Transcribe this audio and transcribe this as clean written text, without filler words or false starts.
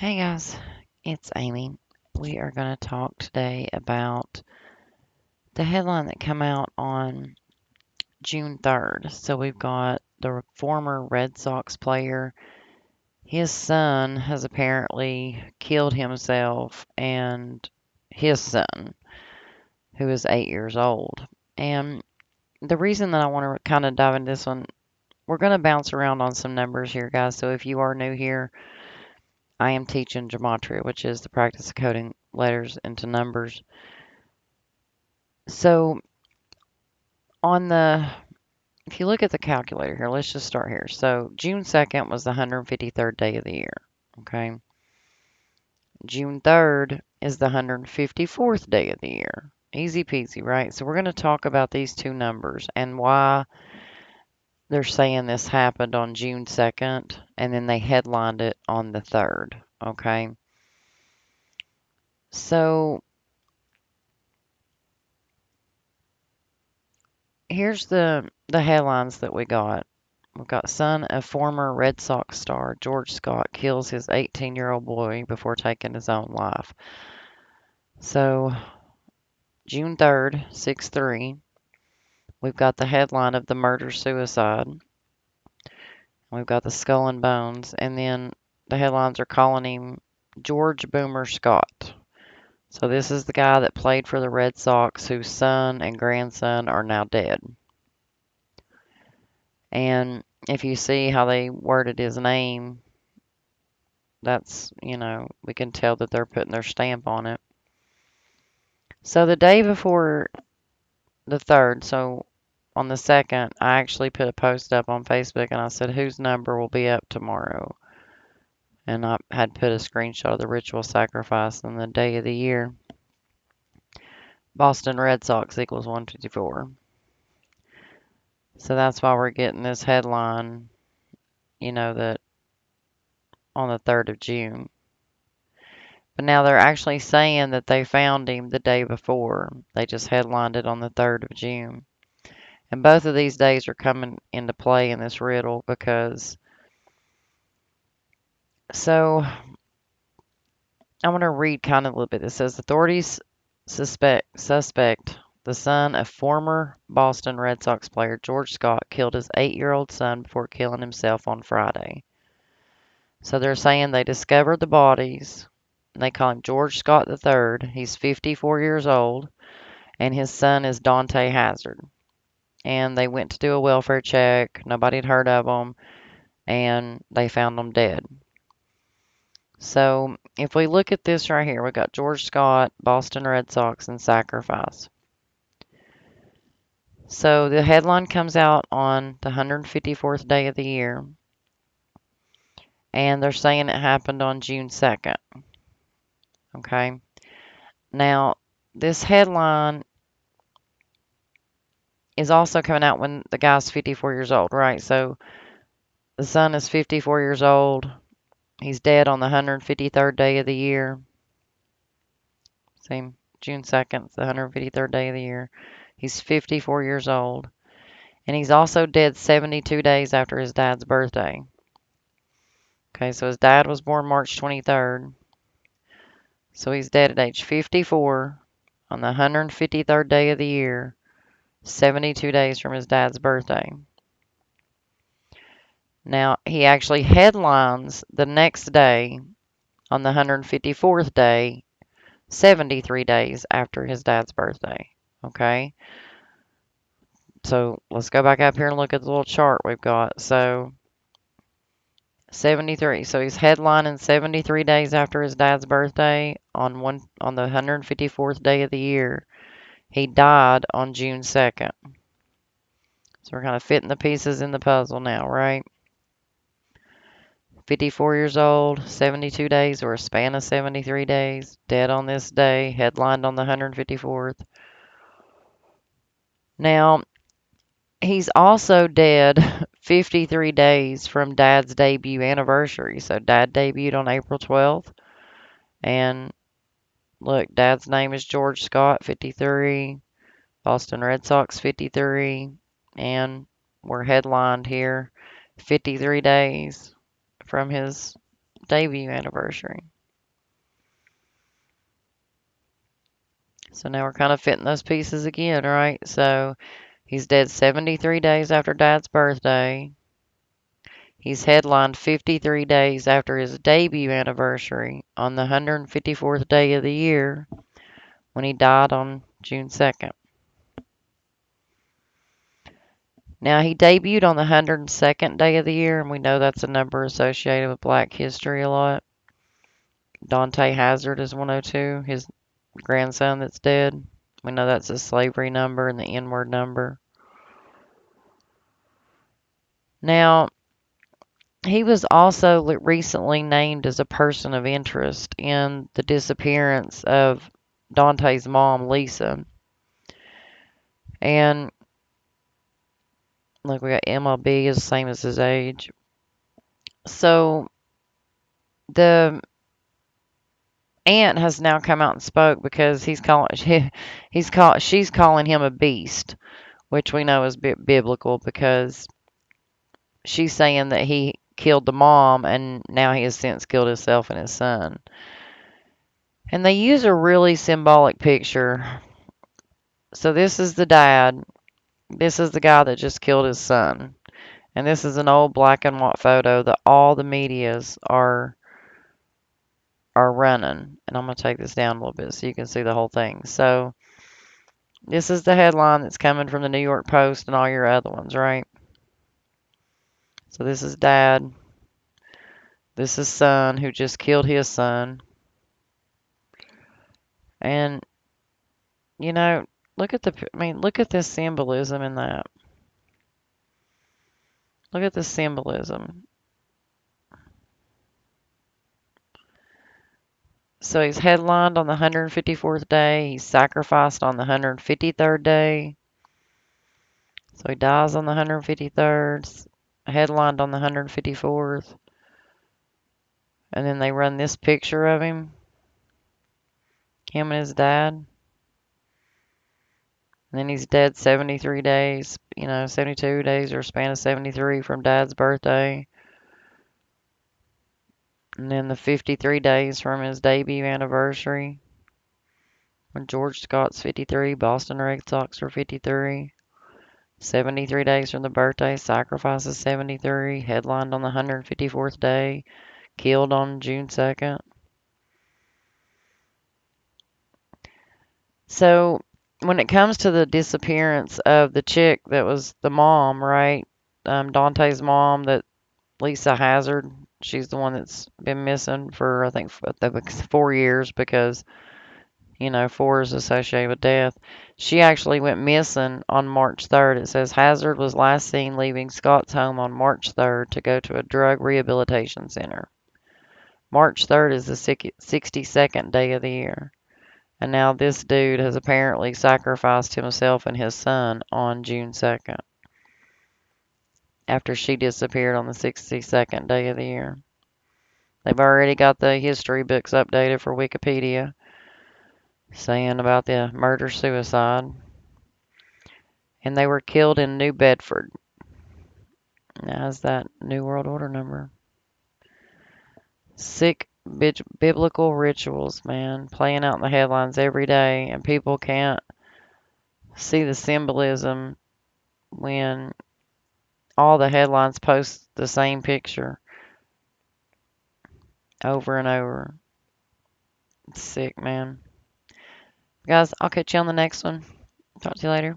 Hey guys, it's Amy. We are going to talk today about the headline that came out on June 3rd. So we've got the former Red Sox player. His son has apparently killed himself and his son, who is 8 years old. And the reason that I want to kind of dive into this one, we're going to bounce around on some numbers here, guys. So if you are new here, I am teaching gematria, which is the practice of coding letters into numbers. So on the, if you look at the calculator here, let's just start here. So June 2nd was the 153rd day of the year. Okay. June 3rd is the 154th day of the year. Easy peasy, right? So we're going to talk about these two numbers and why they're saying this happened on June 2nd and then they headlined it on the 3rd. Okay. So here's the headlines that we got. We've got son of former Red Sox star George Scott kills his 18-year-old boy before taking his own life. So June 3rd, 6/3, we've got the headline of the murder-suicide. We've got the skull and bones, and then the headlines are calling him George Boomer Scott. So this is the guy that played for the Red Sox whose son and grandson are now dead. And if you see how they worded his name, that's, we can tell that they're putting their stamp on it. So the day before the 3rd, so on the 2nd, I actually put a post up on Facebook and I said, whose number will be up tomorrow? And I had put a screenshot of the ritual sacrifice and the day of the year. Boston Red Sox equals 154. So that's why we're getting this headline, that on the 3rd of June. But now they're actually saying that they found him the day before. They just headlined it on the 3rd of June. And both of these days are coming into play in this riddle because, so I want to read kind of a little bit. It says authorities suspect the son of former Boston Red Sox player George Scott killed his 8-year-old son before killing himself on Friday. So they're saying they discovered the bodies. And they call him George Scott III. He's 54 years old, and his son is Dante Hazard. And they went to do a welfare check. Nobody had heard of them, and they found them dead. So if we look at this right here, we got George Scott, Boston Red Sox, and sacrifice. So the headline comes out on the 154th day of the year, and they're saying it happened on June 2nd. Okay. Now, this headline is also coming out when the guy's 54 years old, right? So the son is 54 years old. He's dead on the 153rd day of the year. Same, June 2nd, it's the 153rd day of the year. He's 54 years old. And he's also dead 72 days after his dad's birthday. Okay, so his dad was born March 23rd. So he's dead at age 54 on the 153rd day of the year, 72 days from his dad's birthday. Now, he actually headlines the next day on the 154th day, 73 days after his dad's birthday. Okay? So let's go back up here and look at the little chart we've got. So 73. So he's headlining 73 days after his dad's birthday on the 154th day of the year. He died on June 2nd. So we're kind of fitting the pieces in the puzzle now, right? 54 years old, 72 days, or a span of 73 days, dead on this day, headlined on the 154th. Now, he's also dead 53 days from Dad's debut anniversary. So Dad debuted on April 12th. And look, Dad's name is George Scott, 53. Boston Red Sox, 53. And we're headlined here 53 days from his debut anniversary. So now we're kind of fitting those pieces again, right? So he's dead 73 days after Dad's birthday. He's headlined 53 days after his debut anniversary on the 154th day of the year when he died on June 2nd. Now, he debuted on the 102nd day of the year, and we know that's a number associated with Black history a lot. Dante Hazard is 102, his grandson that's dead. We know that's a slavery number and the N-word number. Now, he was also recently named as a person of interest in the disappearance of Dante's mom, Lisa. And look, we got MLB is the same as his age. So the aunt has now come out and spoke because she's calling him a beast, which we know is biblical because she's saying that he killed the mom and now he has since killed himself and his son. And they use a really symbolic picture. So this is the dad. This is the guy that just killed his son. And this is an old black and white photo that all the medias are running. And I'm going to take this down a little bit so you can see the whole thing. So this is the headline that's coming from the New York Post and all your other ones, right? So this is dad. This is son who just killed his son. And, you know, look at look at this symbolism in that. Look at the symbolism. So he's headlined on the 154th day. He's sacrificed on the 153rd day. So he dies on the 153rd, headlined on the 154th. And then they run this picture of him and his dad. And then he's dead 73 days, 72 days or a span of 73 from Dad's birthday. And then the 53 days from his debut anniversary. When George Scott's 53, Boston Red Sox are 53. 73 days from the birthday, sacrifices 73, headlined on the 154th day, killed on June 2nd. So when it comes to the disappearance of the chick that was the mom, right? Dante's mom, that Lisa Hazard, she's the one that's been missing for, I think, 4 years because, 4 is associated with death. She actually went missing on March 3rd. It says Hazard was last seen leaving Scott's home on March 3rd to go to a drug rehabilitation center. March 3rd is the 62nd day of the year. And now this dude has apparently sacrificed himself and his son on June 2nd after she disappeared on the 62nd day of the year. They've already got the history books updated for Wikipedia saying about the murder-suicide. And they were killed in New Bedford. How's that New World Order number? Sick biblical rituals, man, playing out in the headlines every day, and people can't see the symbolism when all the headlines post the same picture over and over. It's sick, man. Guys, I'll catch you on the next one. Talk to you later.